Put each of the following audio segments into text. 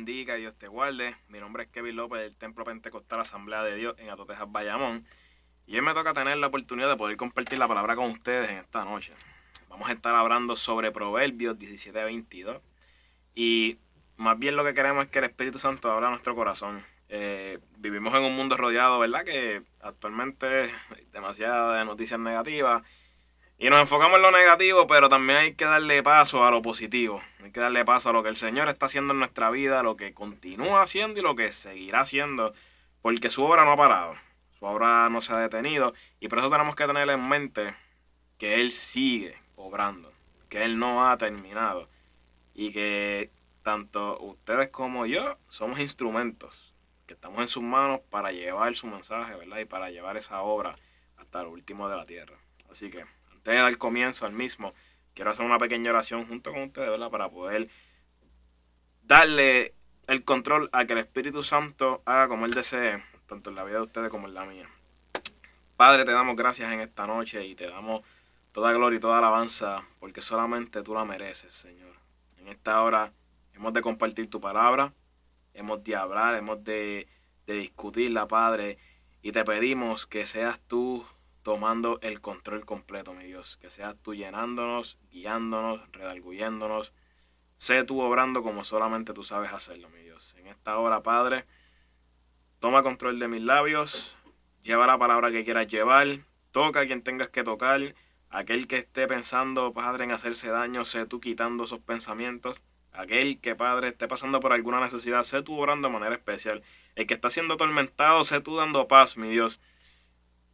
bendiga y Dios te guarde. Mi nombre es Kevin López del Templo Pentecostal Asamblea de Dios en Atotejas, Bayamón. Y hoy me toca tener la oportunidad de poder compartir la palabra con ustedes en esta noche. Vamos a estar hablando sobre Proverbios 17:22. Y más bien lo que queremos es que el Espíritu Santo abra nuestro corazón. Vivimos en un mundo rodeado, ¿verdad? Que actualmente hay demasiadas noticias negativas. Y nos enfocamos en lo negativo, pero también hay que darle paso a lo positivo. Hay que darle paso a lo que el Señor está haciendo en nuestra vida, lo que continúa haciendo y lo que seguirá haciendo, porque su obra no ha parado, su obra no se ha detenido, y por eso tenemos que tener en mente que Él sigue obrando, que Él no ha terminado, y que tanto ustedes como yo somos instrumentos, que estamos en sus manos para llevar su mensaje, ¿verdad? Y para llevar esa obra hasta lo último de la tierra. Así que antes de dar comienzo al mismo, quiero hacer una pequeña oración junto con ustedes, ¿verdad? Para poder darle el control a que el Espíritu Santo haga como Él desee, tanto en la vida de ustedes como en la mía. Padre, te damos gracias en esta noche y te damos toda gloria y toda alabanza, porque solamente tú la mereces, Señor. En esta hora hemos de compartir tu palabra, hemos de hablar, hemos de discutirla, Padre, y te pedimos que seas tú tomando el control completo, mi Dios. Que seas tú llenándonos, guiándonos, redarguyéndonos. Sé tú obrando como solamente tú sabes hacerlo, mi Dios. En esta hora, Padre, toma control de mis labios. Lleva la palabra que quieras llevar. Toca a quien tengas que tocar. Aquel que esté pensando, Padre, en hacerse daño, sé tú quitando esos pensamientos. Aquel que, Padre, esté pasando por alguna necesidad, sé tú obrando de manera especial. El que está siendo atormentado, sé tú dando paz, mi Dios.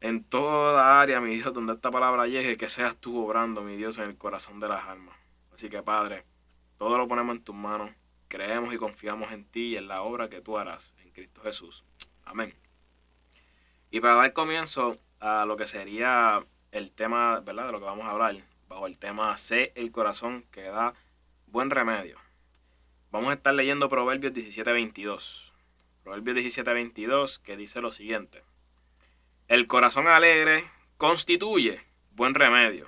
En toda área, mi Dios, donde esta palabra llegue, que seas tú obrando, mi Dios, en el corazón de las almas. Así que, Padre, todo lo ponemos en tus manos. Creemos y confiamos en ti y en la obra que tú harás en Cristo Jesús. Amén. Y para dar comienzo a lo que sería el tema, ¿verdad?, de lo que vamos a hablar, bajo el tema Sé el corazón que da buen remedio. Vamos a estar leyendo Proverbios 17:22. Proverbios 17:22, que dice lo siguiente: el corazón alegre constituye buen remedio,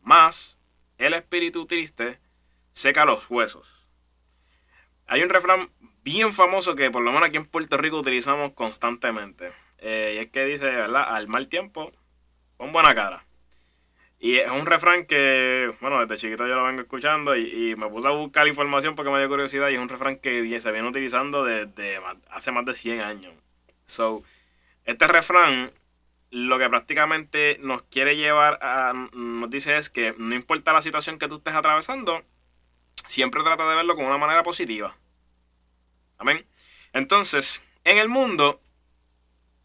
mas el espíritu triste seca los huesos. Hay un refrán bien famoso que por lo menos aquí en Puerto Rico utilizamos constantemente. Y es que dice, ¿verdad? Al mal tiempo, pon buena cara. Y es un refrán que, bueno, desde chiquito yo lo vengo escuchando y me puse a buscar información porque me dio curiosidad, y es un refrán que se viene utilizando desde hace más de 100 años. So, este refrán lo que prácticamente nos quiere llevar a, nos dice es que no importa la situación que tú estés atravesando, siempre trata de verlo con una manera positiva. Amén. Entonces, en el mundo,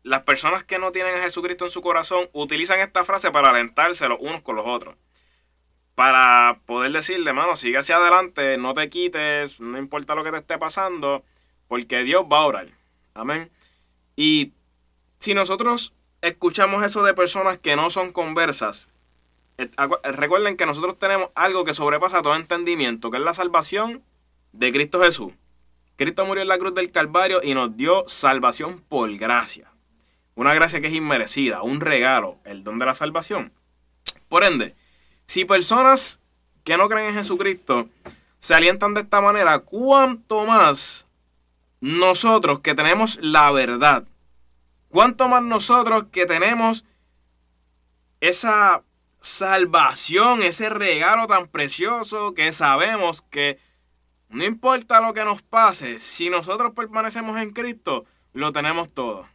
las personas que no tienen a Jesucristo en su corazón utilizan esta frase para alentarse los unos con los otros. Para poder decirle, mano, sigue hacia adelante, no te quites, no importa lo que te esté pasando, porque Dios va a orar. Amén. Y si nosotros escuchamos eso de personas que no son conversas, recuerden que nosotros tenemos algo que sobrepasa todo entendimiento, que es la salvación de Cristo Jesús. Cristo murió en la cruz del Calvario y nos dio salvación por gracia. Una gracia que es inmerecida, un regalo, el don de la salvación. Por ende, si personas que no creen en Jesucristo se alientan de esta manera, ¿cuánto más nosotros que tenemos la verdad? ¿Cuánto más nosotros que tenemos esa salvación, ese regalo tan precioso que sabemos que no importa lo que nos pase, si nosotros permanecemos en Cristo, lo tenemos todo?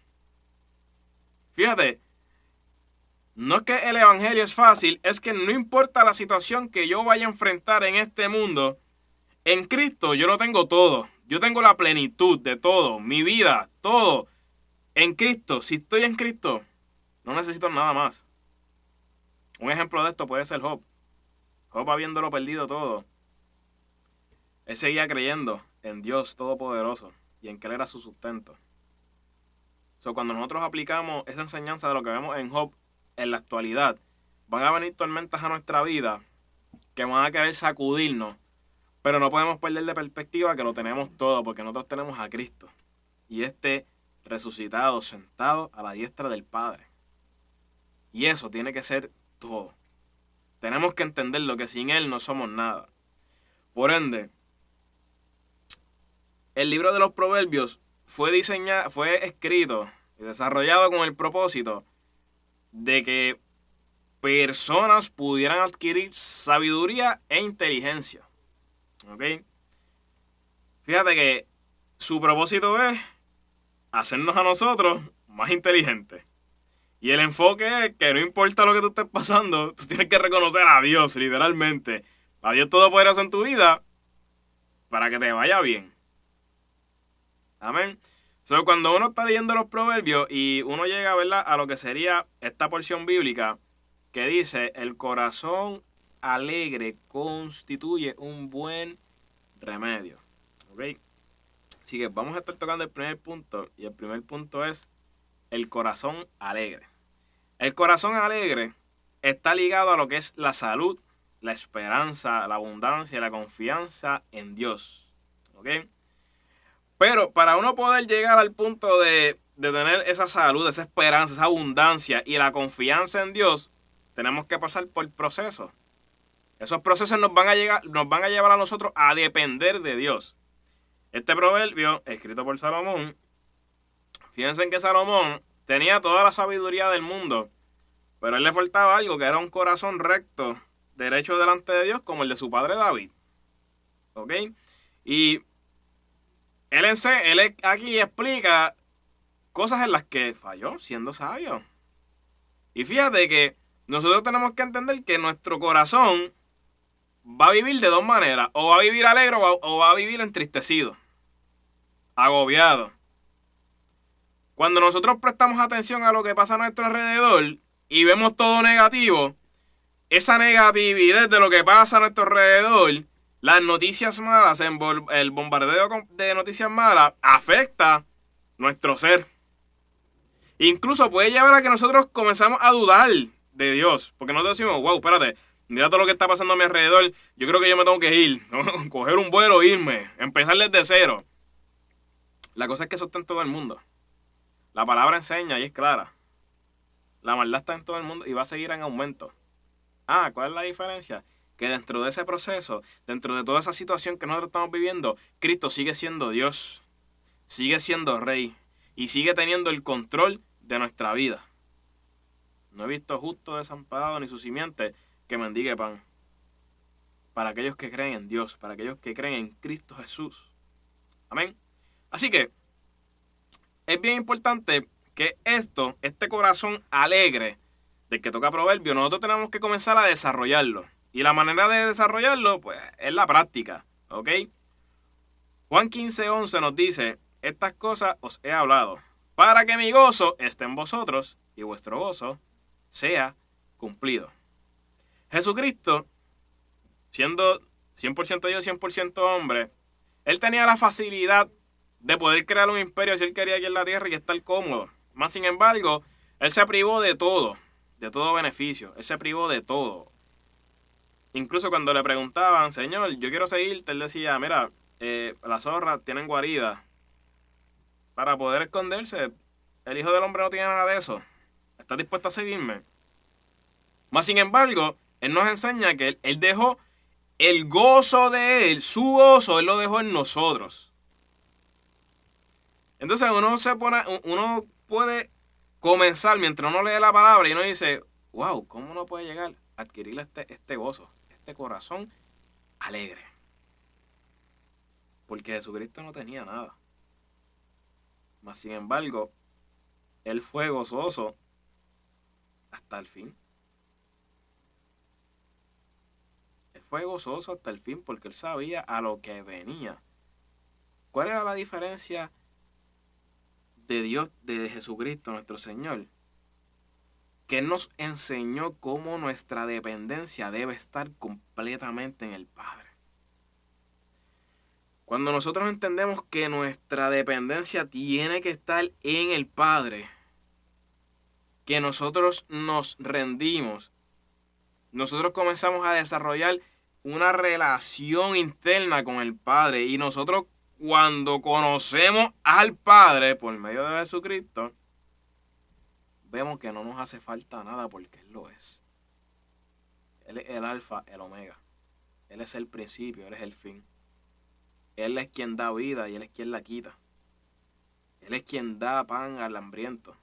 Fíjate, no es que el evangelio es fácil, es que no importa la situación que yo vaya a enfrentar en este mundo, en Cristo yo lo tengo todo. Yo tengo la plenitud de todo, mi vida, todo. En Cristo, si estoy en Cristo, no necesito nada más. Un ejemplo de esto puede ser Job. Job, habiéndolo perdido todo, él seguía creyendo en Dios Todopoderoso y en que Él era su sustento. Cuando nosotros aplicamos esa enseñanza de lo que vemos en Job en la actualidad, van a venir tormentas a nuestra vida que van a querer sacudirnos, pero no podemos perder de perspectiva que lo tenemos todo, porque nosotros tenemos a Cristo y este resucitado, sentado a la diestra del Padre. Y eso tiene que ser todo. Tenemos que entenderlo, que sin Él no somos nada. Por ende, el libro de los Proverbios fue escrito y desarrollado con el propósito de que personas pudieran adquirir sabiduría e inteligencia. ¿Ok? Fíjate que su propósito es hacernos a nosotros más inteligentes. Y el enfoque es que no importa lo que tú estés pasando, tú tienes que reconocer a Dios, literalmente. A Dios todopoderoso en tu vida para que te vaya bien. Amén. So, cuando uno está leyendo los proverbios y uno llega, ¿verdad?, a lo que sería esta porción bíblica que dice: el corazón alegre constituye un buen remedio. ¿Ok? Así que vamos a estar tocando el primer punto. Y el primer punto es el corazón alegre. El corazón alegre está ligado a lo que es la salud, la esperanza, la abundancia y la confianza en Dios. ¿Ok? Pero para uno poder llegar al punto de tener esa salud, esa esperanza, esa abundancia y la confianza en Dios, tenemos que pasar por procesos. Esos procesos nos van a llevar a nosotros a depender de Dios. Este proverbio, escrito por Salomón, fíjense en que Salomón tenía toda la sabiduría del mundo, pero a él le faltaba algo, que era un corazón recto, derecho delante de Dios, como el de su padre David. ¿Ok? Y él aquí explica cosas en las que falló siendo sabio. Y fíjate que nosotros tenemos que entender que nuestro corazón va a vivir de dos maneras. O va a vivir alegre o va a vivir entristecido, agobiado. Cuando nosotros prestamos atención a lo que pasa a nuestro alrededor y vemos todo negativo, esa negatividad de lo que pasa a nuestro alrededor, las noticias malas, el bombardeo de noticias malas, afecta nuestro ser. Incluso puede llevar a que nosotros comenzamos a dudar de Dios. Porque nosotros decimos: wow, espérate, mira todo lo que está pasando a mi alrededor. Yo creo que yo me tengo que ir. Coger un vuelo, irme. Empezar desde cero. La cosa es que eso está en todo el mundo. La palabra enseña y es clara. La maldad está en todo el mundo y va a seguir en aumento. ¿Cuál es la diferencia? Que dentro de ese proceso, dentro de toda esa situación que nosotros estamos viviendo, Cristo sigue siendo Dios. Sigue siendo Rey. Y sigue teniendo el control de nuestra vida. No he visto justo desamparado ni su simiente que mendigue pan. Para aquellos que creen en Dios, para aquellos que creen en Cristo Jesús. Amén. Así que es bien importante que este corazón alegre del que toca Proverbio, nosotros tenemos que comenzar a desarrollarlo. Y la manera de desarrollarlo, pues, es la práctica. ¿Ok? Juan 15:11 nos dice: estas cosas os he hablado, para que mi gozo esté en vosotros y vuestro gozo sea cumplido. Jesucristo, siendo 100% Dios, 100% hombre, él tenía la facilidad de poder crear un imperio si él quería aquí en la tierra y estar cómodo. Más sin embargo, él se privó de todo beneficio. Él se privó de todo. Incluso cuando le preguntaban: Señor, yo quiero seguirte, él decía: mira, las zorras tienen guarida para poder esconderse. El Hijo del Hombre no tiene nada de eso. ¿Estás dispuesto a seguirme? Más sin embargo, él nos enseña que él dejó el gozo de él, su gozo, él lo dejó en nosotros. Entonces uno puede comenzar mientras uno lee la palabra y uno dice: wow, ¿cómo uno puede llegar a adquirir este gozo, este corazón alegre? Porque Jesucristo no tenía nada. Mas sin embargo, él fue gozoso hasta el fin. Él fue gozoso hasta el fin porque él sabía a lo que venía. ¿Cuál era la diferencia de Dios, de Jesucristo, nuestro Señor? Que Él nos enseñó cómo nuestra dependencia debe estar completamente en el Padre. Cuando nosotros entendemos que nuestra dependencia tiene que estar en el Padre, que nosotros nos rendimos, nosotros comenzamos a desarrollar una relación interna con el Padre. Y nosotros, cuando conocemos al Padre por medio de Jesucristo, vemos que no nos hace falta nada porque Él lo es. Él es el alfa, el omega. Él es el principio, Él es el fin. Él es quien da vida y Él es quien la quita. Él es quien da pan al hambriento.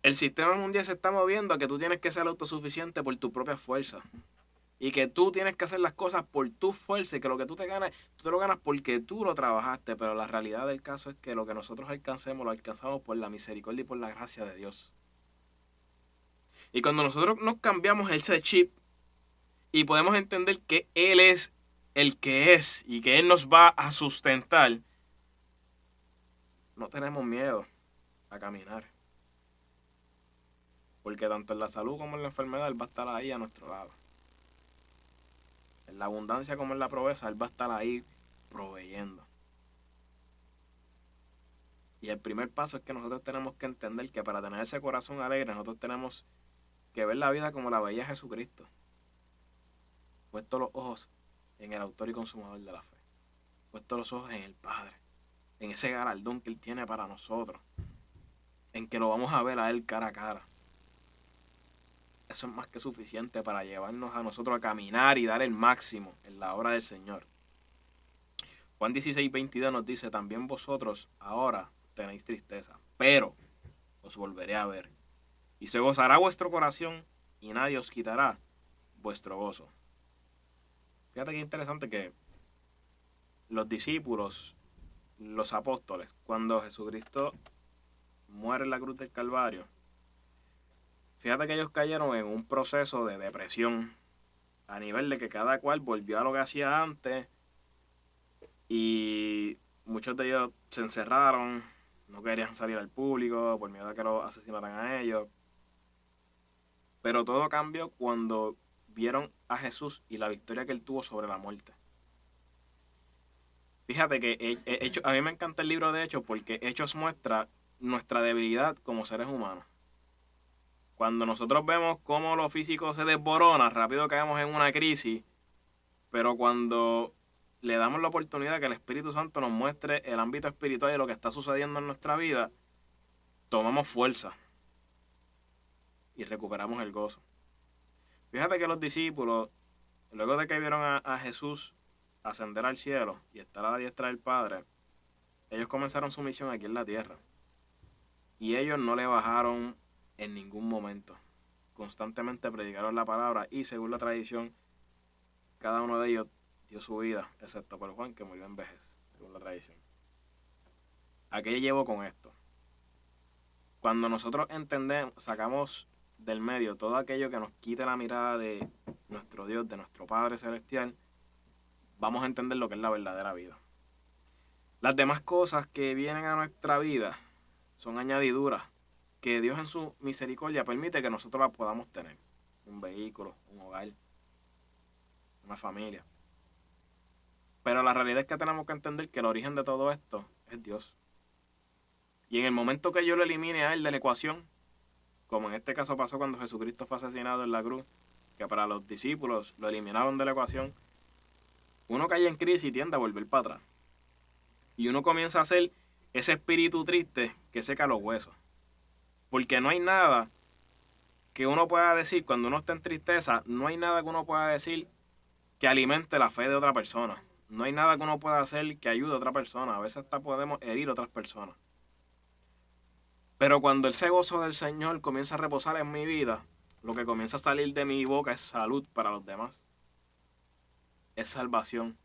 El sistema mundial se está moviendo a que tú tienes que ser autosuficiente por tu propia fuerza. Y que tú tienes que hacer las cosas por tu fuerza y que lo que tú te ganas, tú te lo ganas porque tú lo trabajaste. Pero la realidad del caso es que lo que nosotros alcancemos, lo alcanzamos por la misericordia y por la gracia de Dios. Y cuando nosotros nos cambiamos ese chip y podemos entender que Él es el que es y que Él nos va a sustentar, no tenemos miedo a caminar. Porque tanto en la salud como en la enfermedad Él va a estar ahí a nuestro lado. En la abundancia como en la pobreza Él va a estar ahí proveyendo. Y el primer paso es que nosotros tenemos que entender que para tener ese corazón alegre nosotros tenemos que ver la vida como la veía Jesucristo. Puesto los ojos en el autor y consumador de la fe. Puesto los ojos en el Padre. En ese galardón que Él tiene para nosotros. En que lo vamos a ver a Él cara a cara. Eso es más que suficiente para llevarnos a nosotros a caminar y dar el máximo en la obra del Señor. Juan 16:22 nos dice: también vosotros ahora tenéis tristeza, pero os volveré a ver. Y se gozará vuestro corazón y nadie os quitará vuestro gozo. Fíjate qué interesante que los discípulos, los apóstoles, cuando Jesucristo muere en la cruz del Calvario, fíjate que ellos cayeron en un proceso de depresión a nivel de que cada cual volvió a lo que hacía antes y muchos de ellos se encerraron, no querían salir al público por miedo a que los asesinaran a ellos. Pero todo cambió cuando vieron a Jesús y la victoria que Él tuvo sobre la muerte. Fíjate que a mí me encanta el libro de Hechos porque Hechos muestra nuestra debilidad como seres humanos. Cuando nosotros vemos cómo lo físico se desborona, rápido caemos en una crisis, pero cuando le damos la oportunidad que el Espíritu Santo nos muestre el ámbito espiritual y lo que está sucediendo en nuestra vida, tomamos fuerza y recuperamos el gozo. Fíjate que los discípulos, luego de que vieron a Jesús ascender al cielo y estar a la diestra del Padre, ellos comenzaron su misión aquí en la tierra. Y ellos no le bajaron en ningún momento. Constantemente predicaron la palabra y según la tradición, cada uno de ellos dio su vida, excepto por Juan, que murió en vejez, según la tradición. ¿A qué llevo con esto? Cuando nosotros entendemos, sacamos del medio todo aquello que nos quite la mirada de nuestro Dios, de nuestro Padre Celestial, vamos a entender lo que es la verdadera vida. Las demás cosas que vienen a nuestra vida son añadiduras que Dios en su misericordia permite que nosotros las podamos tener. Un vehículo, un hogar, una familia. Pero la realidad es que tenemos que entender que el origen de todo esto es Dios. Y en el momento que yo lo elimine a Él de la ecuación, como en este caso pasó cuando Jesucristo fue asesinado en la cruz, que para los discípulos lo eliminaron de la ecuación, uno cae en crisis y tiende a volver para atrás. Y uno comienza a hacer ese espíritu triste que seca los huesos. Porque no hay nada que uno pueda decir cuando uno está en tristeza, no hay nada que uno pueda decir que alimente la fe de otra persona. No hay nada que uno pueda hacer que ayude a otra persona. A veces hasta podemos herir a otras personas. Pero cuando ese gozo del Señor comienza a reposar en mi vida, lo que comienza a salir de mi boca es salud para los demás. Es salvación.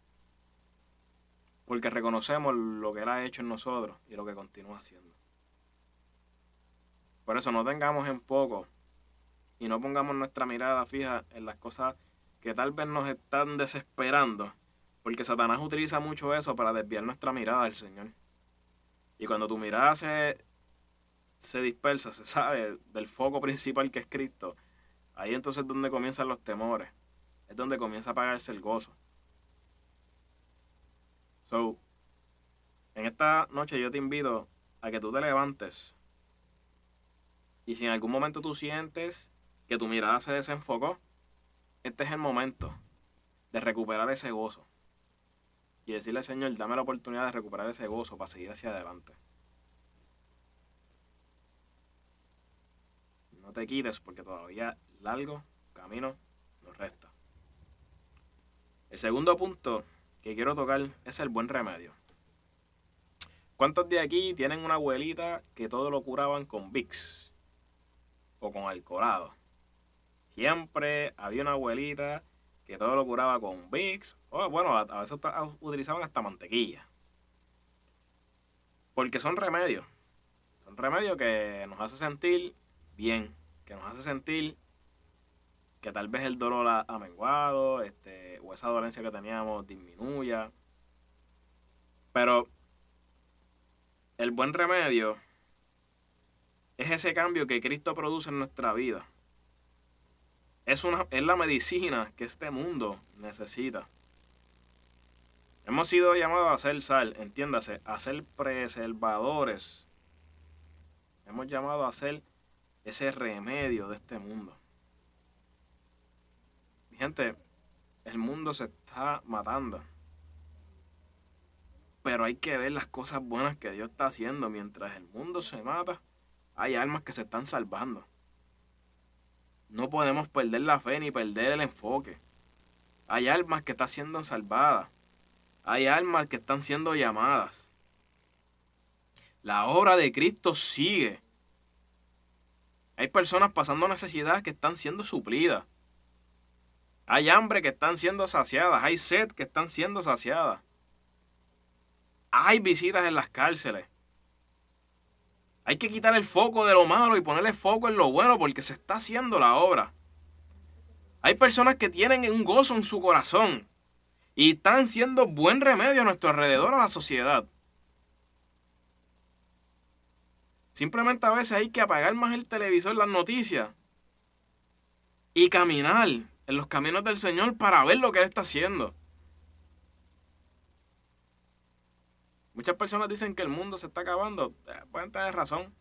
Porque reconocemos lo que Él ha hecho en nosotros y lo que continúa haciendo. Por eso no tengamos en poco y no pongamos nuestra mirada fija en las cosas que tal vez nos están desesperando. Porque Satanás utiliza mucho eso para desviar nuestra mirada del Señor. Y cuando tu mirada se dispersa, se sale del foco principal que es Cristo, ahí entonces es donde comienzan los temores. Es donde comienza a apagarse el gozo. So, en esta noche yo te invito a que tú te levantes. Y si en algún momento tú sientes que tu mirada se desenfocó, este es el momento de recuperar ese gozo. Y decirle, Señor, dame la oportunidad de recuperar ese gozo para seguir hacia adelante. No te quites porque todavía largo camino nos resta. El segundo punto que quiero tocar es el buen remedio. ¿Cuántos de aquí tienen una abuelita que todo lo curaban con Vicks o con alcoholado? Siempre había una abuelita que todo lo curaba con Vicks, o bueno, a veces utilizaban hasta mantequilla. Porque son remedios. Son remedios que nos hace sentir bien, que nos hace sentir que tal vez el dolor ha menguado, o esa dolencia que teníamos disminuya. Pero el buen remedio es ese cambio que Cristo produce en nuestra vida. Es la medicina que este mundo necesita. Hemos sido llamados a ser sal, entiéndase, a ser preservadores. Hemos llamado a ser ese remedio de este mundo. Mi gente, el mundo se está matando. Pero hay que ver las cosas buenas que Dios está haciendo. Mientras el mundo se mata, hay almas que se están salvando. No podemos perder la fe ni perder el enfoque. Hay almas que están siendo salvadas. Hay almas que están siendo llamadas. La obra de Cristo sigue. Hay personas pasando necesidades que están siendo suplidas. Hay hambre que están siendo saciadas. Hay sed que están siendo saciadas. Hay visitas en las cárceles. Hay que quitar el foco de lo malo y ponerle foco en lo bueno porque se está haciendo la obra. Hay personas que tienen un gozo en su corazón y están siendo buen remedio a nuestro alrededor, a la sociedad. Simplemente a veces hay que apagar más el televisor, las noticias, y caminar en los caminos del Señor para ver lo que Él está haciendo. Muchas personas dicen que el mundo se está acabando. Pueden tener razón.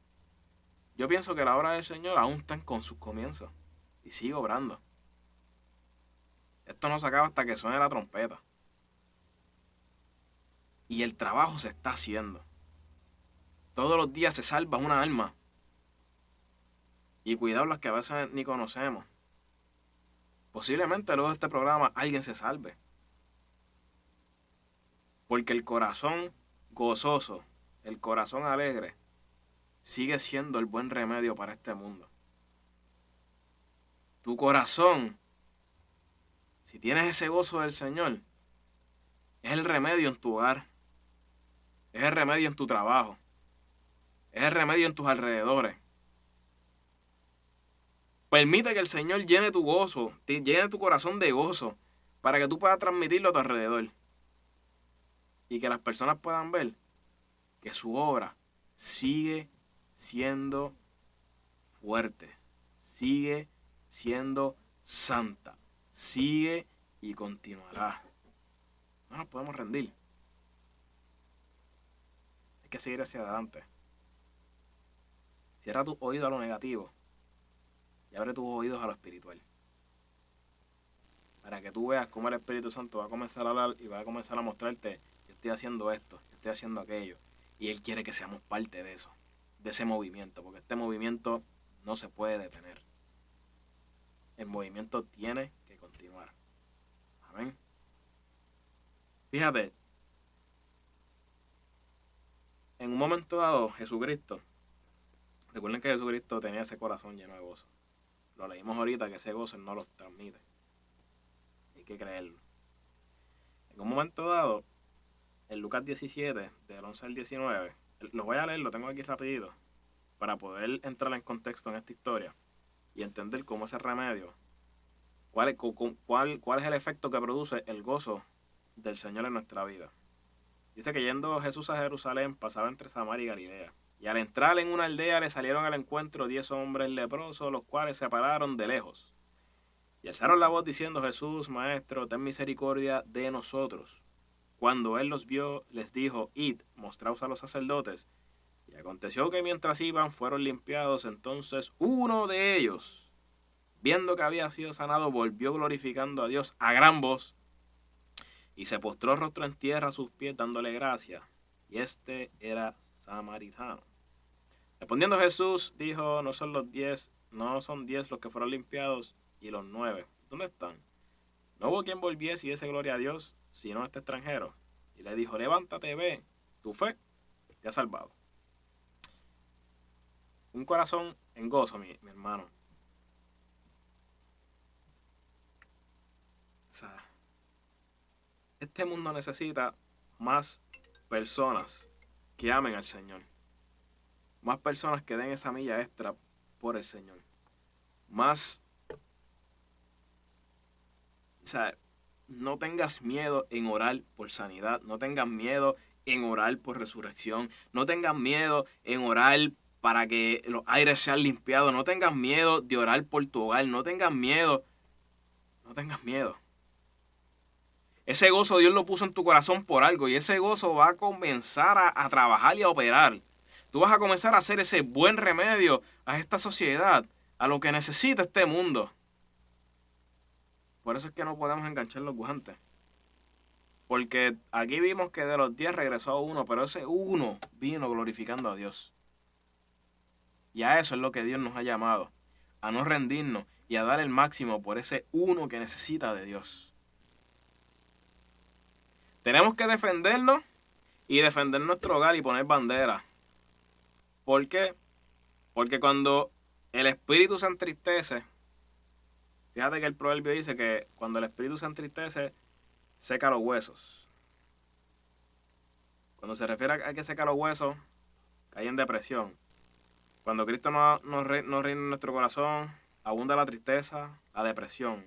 Yo pienso que la obra del Señor aún está con sus comienzos y sigue obrando. Esto no se acaba hasta que suene la trompeta. Y el trabajo se está haciendo. Todos los días se salva una alma. Y cuidado las que a veces ni conocemos. Posiblemente luego de este programa alguien se salve. Porque el corazón gozoso, el corazón alegre, sigue siendo el buen remedio para este mundo. Tu corazón, si tienes ese gozo del Señor, es el remedio en tu hogar. Es el remedio en tu trabajo. Es el remedio en tus alrededores. Permite que el Señor llene tu gozo, llene tu corazón de gozo, para que tú puedas transmitirlo a tu alrededor. Y que las personas puedan ver que su obra sigue siendo fuerte, sigue siendo santa, sigue y continuará. No nos podemos rendir. Hay que seguir hacia adelante. Cierra tus oídos a lo negativo y abre tus oídos a lo espiritual. Para que tú veas cómo el Espíritu Santo va a comenzar a hablar y va a comenzar a mostrarte: yo estoy haciendo esto, yo estoy haciendo aquello. Y Él quiere que seamos parte de eso, de ese movimiento, porque este movimiento no se puede detener. El movimiento tiene que continuar. Amén. Fíjate, en un momento dado, Jesucristo, recuerden que Jesucristo tenía ese corazón lleno de gozo. Lo leímos ahorita, que ese gozo Él no lo transmite. Hay que creerlo. En un momento dado, en Lucas 17, del 11 al 19, lo voy a leer, lo tengo aquí rapidito, para poder entrar en contexto en esta historia y entender cómo ese remedio, cuál es el efecto que produce el gozo del Señor en nuestra vida. Dice que yendo Jesús a Jerusalén, pasaba entre Samaria y Galilea. Y al entrar en una aldea le salieron al encuentro 10 hombres leprosos, los cuales se pararon de lejos. Y alzaron la voz diciendo: Jesús, Maestro, ten misericordia de nosotros. Cuando él los vio, les dijo: Id, mostraos a los sacerdotes. Y aconteció que mientras iban, fueron limpiados. Entonces uno de ellos, viendo que había sido sanado, volvió glorificando a Dios a gran voz, y se postró rostro en tierra a sus pies, dándole gracias. Y este era samaritano. Respondiendo Jesús, dijo: no son 10 los que fueron limpiados, y los 9, ¿dónde están? No hubo quien volviese y diese gloria a Dios, sino este extranjero. Y le dijo, levántate, ve, tu fe te ha salvado. Un corazón en gozo, mi hermano. O sea, este mundo necesita más personas que amen al Señor. Más personas que den esa milla extra por el Señor. Más, o sea, no tengas miedo en orar por sanidad. No tengas miedo en orar por resurrección. No tengas miedo en orar para que los aires sean limpiados. No tengas miedo de orar por tu hogar. No tengas miedo. No tengas miedo. Ese gozo Dios lo puso en tu corazón por algo y ese gozo va a comenzar a trabajar y a operar. Tú vas a comenzar a hacer ese buen remedio a esta sociedad, a lo que necesita este mundo. Por eso es que no podemos enganchar los guantes. Porque aquí vimos que de los 10 regresó uno, pero ese uno vino glorificando a Dios. Y a eso es lo que Dios nos ha llamado, a no rendirnos y a dar el máximo por ese uno que necesita de Dios. Tenemos que defendernos y defender nuestro hogar y poner bandera. ¿Por qué? Porque cuando el espíritu se entristece, fíjate que el proverbio dice que cuando el espíritu se entristece, seca los huesos. Cuando se refiere a que seca los huesos, cae en depresión. Cuando Cristo no reina en nuestro corazón, abunda la tristeza, la depresión.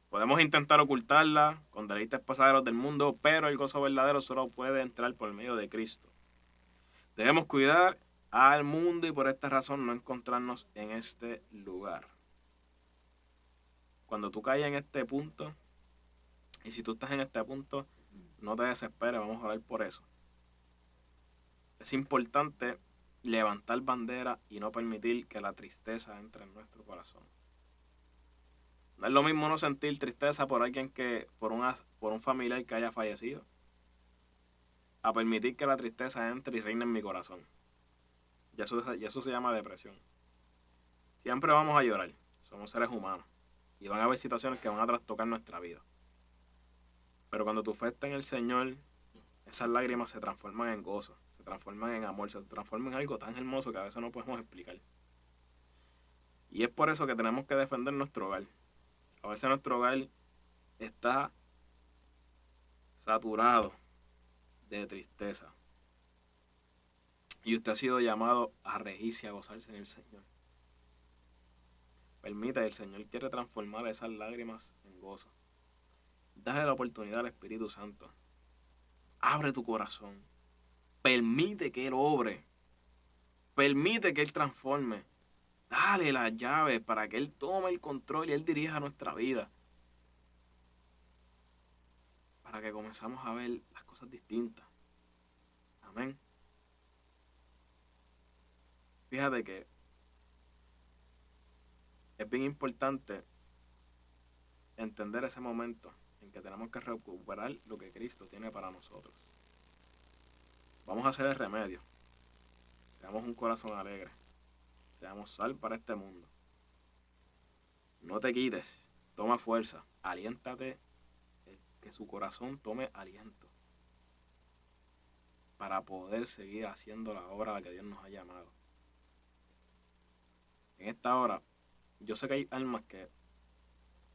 Podemos intentar ocultarla con deleites pasajeros del mundo, pero el gozo verdadero solo puede entrar por medio de Cristo. Debemos cuidar al mundo y por esta razón no encontrarnos en este lugar. Cuando tú caes en este punto, y si tú estás en este punto, no te desesperes, vamos a orar por eso. Es importante levantar bandera y no permitir que la tristeza entre en nuestro corazón. No es lo mismo no sentir tristeza por alguien por un familiar que haya fallecido, a permitir que la tristeza entre y reine en mi corazón. Y eso se llama depresión. Siempre vamos a llorar, somos seres humanos. Y van a haber situaciones que van a trastocar nuestra vida. Pero cuando tu fe está en el Señor, esas lágrimas se transforman en gozo, se transforman en amor, se transforman en algo tan hermoso que a veces no podemos explicar. Y es por eso que tenemos que defender nuestro hogar. A veces nuestro hogar está saturado de tristeza. Y usted ha sido llamado a regirse y a gozarse en el Señor. Permite, el Señor quiere transformar esas lágrimas en gozo. Dale la oportunidad al Espíritu Santo. Abre tu corazón. Permite que Él obre. Permite que Él transforme. Dale las llaves para que Él tome el control y Él dirija nuestra vida. Para que comenzamos a ver las cosas distintas. Amén. Fíjate que es bien importante entender ese momento en que tenemos que recuperar lo que Cristo tiene para nosotros. Vamos a hacer el remedio. Seamos un corazón alegre. Seamos sal para este mundo. No te quites. Toma fuerza. Aliéntate. Que su corazón tome aliento. Para poder seguir haciendo la obra a la que Dios nos ha llamado. En esta hora, yo sé que hay almas que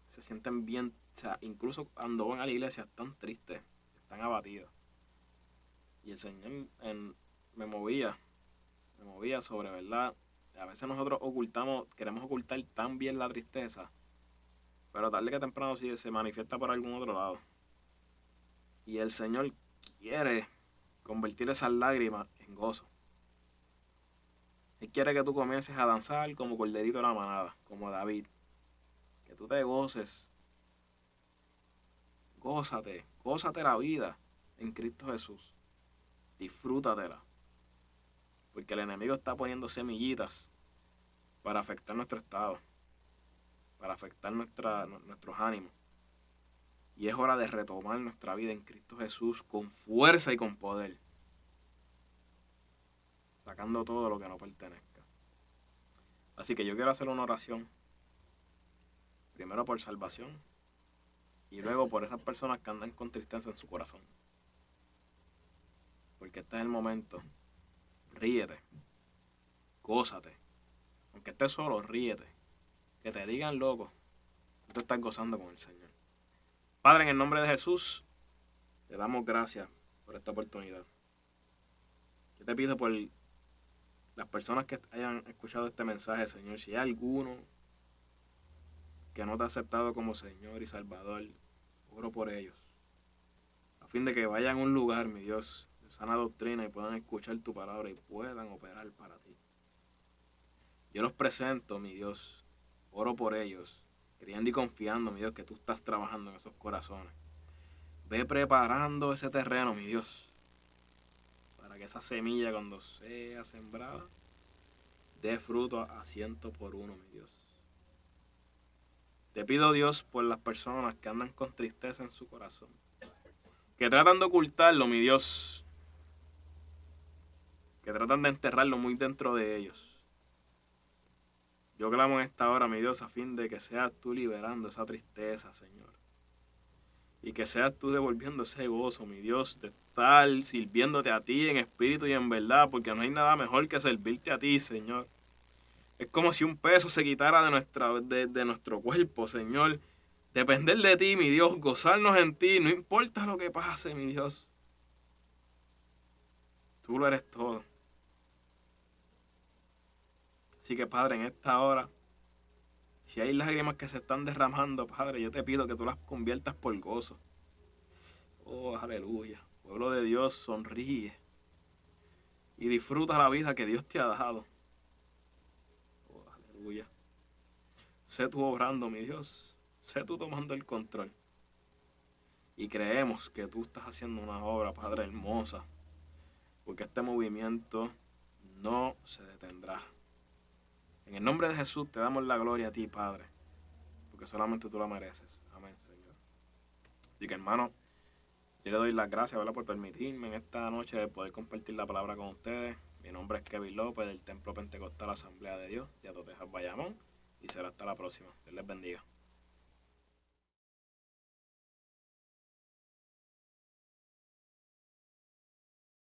se sienten bien, o sea, incluso cuando van a la iglesia están tristes, están abatidos. Y el Señor me movía sobre, ¿verdad? A veces nosotros queremos ocultar tan bien la tristeza, pero tarde que temprano sí se manifiesta por algún otro lado. Y el Señor quiere convertir esas lágrimas en gozo. Él quiere que tú comiences a danzar como corderito de la manada, como David. Que tú te goces. Gózate la vida en Cristo Jesús. Disfrútatela. Porque el enemigo está poniendo semillitas para afectar nuestro estado, para afectar nuestros ánimos. Y es hora de retomar nuestra vida en Cristo Jesús con fuerza y con poder, sacando todo lo que no pertenezca. Así que yo quiero hacer una oración, primero por salvación, Y luego por esas personas que andan con tristeza en su corazón. Porque este es el momento. Ríete. Gózate. Aunque estés solo, ríete. Que te digan loco. Tú te estás gozando con el Señor. Padre, en el nombre de Jesús, te damos gracias por esta oportunidad. Yo te pido por las personas que hayan escuchado este mensaje, Señor. Si hay alguno que no te ha aceptado como Señor y Salvador, oro por ellos. A fin de que vayan a un lugar, mi Dios, de sana doctrina y puedan escuchar tu palabra y puedan operar para ti. Yo los presento, mi Dios. Oro por ellos, creyendo y confiando, mi Dios, que tú estás trabajando en esos corazones. Ve preparando ese terreno, mi Dios, para que esa semilla, cuando sea sembrada, dé fruto a 100 por 1, mi Dios. Te pido, Dios, por las personas que andan con tristeza en su corazón, que tratan de ocultarlo, mi Dios, que tratan de enterrarlo muy dentro de ellos. Yo clamo en esta hora, mi Dios, a fin de que seas tú liberando esa tristeza, Señor. Y que seas tú devolviendo ese gozo, mi Dios, de estar sirviéndote a ti en espíritu y en verdad, porque no hay nada mejor que servirte a ti, Señor. Es como si un peso se quitara de nuestro cuerpo, Señor. Depender de ti, mi Dios, gozarnos en ti, no importa lo que pase, mi Dios. Tú lo eres todo. Así que, Padre, en esta hora, si hay lágrimas que se están derramando, Padre, yo te pido que tú las conviertas por gozo. Oh, aleluya. Pueblo de Dios, sonríe y disfruta la vida que Dios te ha dado. Oh, aleluya. Sé tú obrando, mi Dios. Sé tú tomando el control. Y creemos que tú estás haciendo una obra, Padre, hermosa. Porque este movimiento no se detendrá. En el nombre de Jesús te damos la gloria a ti, Padre. Porque solamente tú la mereces. Amén, Señor. Así que, hermano, yo le doy las gracias, ¿verdad?, por permitirme en esta noche poder compartir la palabra con ustedes. Mi nombre es Kevin López del Templo Pentecostal Asamblea de Dios de Atotejas, Bayamón. Y será hasta la próxima. Dios les bendiga.